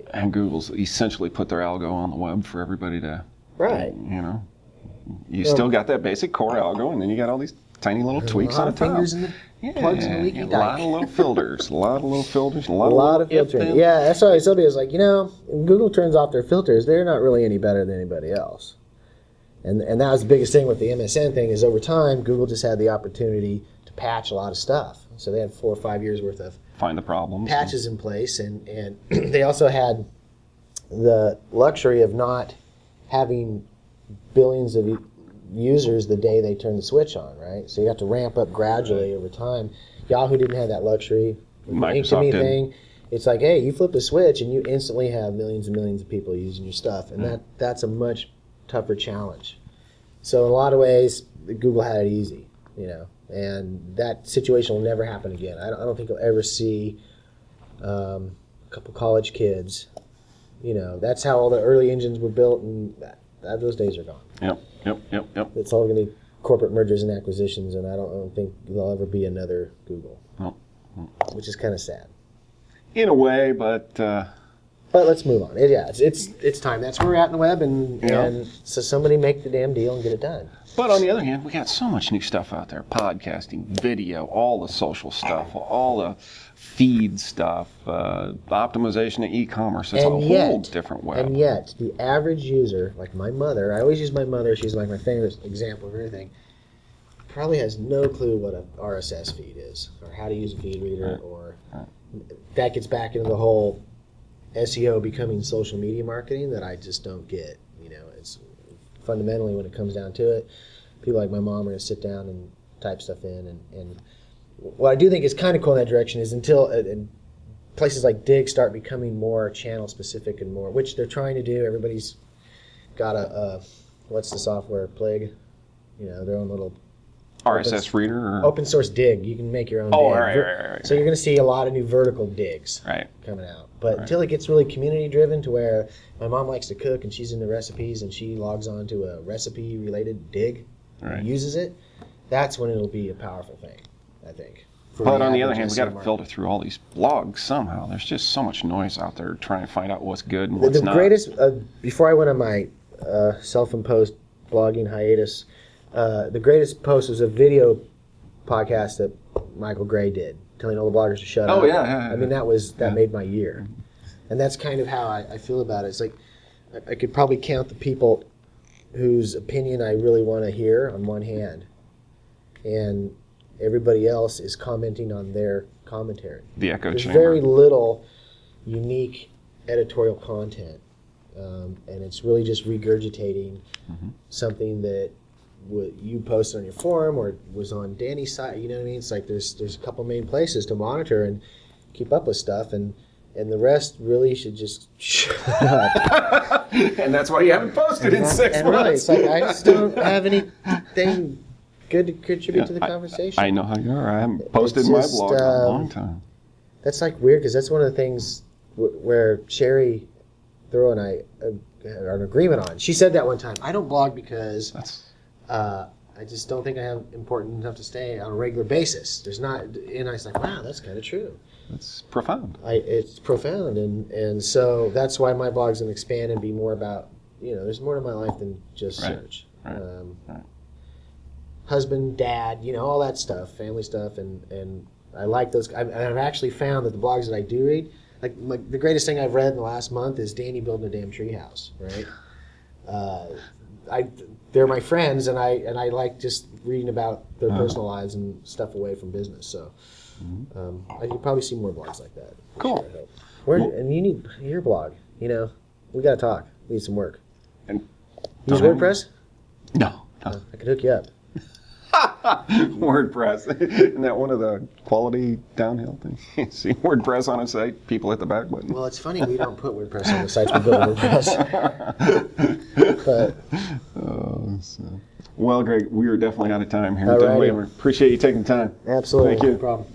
Right. And Google's essentially put their algo on the web for everybody to, Right. You still got that basic core algo, and then you got all these tiny little tweaks on the top. Fingers in the plugs in the leaky a dike. lot of little filters, a lot of filtering. Yeah, that's why somebody was like, when Google turns off their filters, they're not really any better than anybody else. And that was the biggest thing with the MSN thing is over time, Google just had the opportunity to patch a lot of stuff. So they had 4 or 5 years worth of find the problems, patches in place, and they also had the luxury of not having billions of users the day they turn the switch on, right? So you have to ramp up gradually over time. Yahoo didn't have that luxury. Microsoft did. Thing, it's like, hey, you flip a switch and you instantly have millions and millions of people using your stuff, and that's a much tougher challenge. So in a lot of ways, Google had it easy, and that situation will never happen again. I don't think you'll ever see a couple college kids. That's how all the early engines were built, and those days are gone. Yep. It's all going to be corporate mergers and acquisitions, and I don't think there'll ever be another Google, which is kind of sad. In a way, but let's move on. It's time. That's where we're at in the web, and so somebody make the damn deal and get it done. But on the other hand, we got so much new stuff out there: podcasting, video, all the social stuff, all the feed stuff, optimization of e-commerce. It's a whole different web. And yet, the average user, like my mother, I always use my mother. She's like my favorite example of everything. Probably has no clue what an RSS feed is, or how to use a feed reader, or that gets back into the whole SEO becoming social media marketing that I just don't get. It's fundamentally, when it comes down to it, people like my mom are going to sit down and type stuff in. And what I do think is kind of cool in that direction is until places like Dig start becoming more channel specific and more, which they're trying to do. Everybody's got what's the software, Plague? Their own little RSS reader? Or? Open source Dig. You can make your own dig. Right. So you're going to see a lot of new vertical digs coming out. But until it gets really community driven to where my mom likes to cook and she's into recipes and she logs on to a recipe related dig and uses it, that's when it'll be a powerful thing, I think. But on the other hand, we got to filter through all these blogs somehow. There's just so much noise out there trying to find out what's good and what's not. The greatest, before I went on my self-imposed blogging hiatus, the greatest post was a video podcast that Michael Gray did, telling all the bloggers to shut up. Yeah. I mean, that made my year. And that's kind of how I feel about it. It's like I could probably count the people whose opinion I really want to hear on one hand, and everybody else is commenting on their commentary. The echo There's chamber. very little unique editorial content, and it's really just regurgitating something that you posted on your forum or was on Danny's site. You know what I mean? It's like there's a couple main places to monitor and keep up with stuff, and the rest really should just shut up. And that's why you haven't posted in 6 months. And really, it's like I just don't have anything good to contribute to the conversation. I know how you are. I haven't posted my blog in a long time. That's like weird, because that's one of the things where Sherry Thoreau and I are in agreement on. She said that one time. I don't blog because I just don't think I have important enough to stay on a regular basis. There's not, and I was like, wow, that's kind of true. It's profound. It's profound, and so that's why my blog's going to expand and be more about, there's more to my life than just search. Right. Husband, dad, all that stuff, family stuff, and I like those. I've actually found that the blogs that I do read, like the greatest thing I've read in the last month is Danny building a damn treehouse, right? They're my friends, and I like just reading about their personal lives and stuff away from business. So you'll probably see more blogs like that. Cool. Sure, and you need your blog. We got to talk. We need some work. And use WordPress? No. I could hook you up. WordPress. Isn't that one of the quality downhill things? See WordPress on a site, people hit the back button. Well, it's funny we don't put WordPress on the sites we build WordPress. Well, Greg, we are definitely out of time here. All right. Appreciate you taking the time. Absolutely. Thank you. No problem.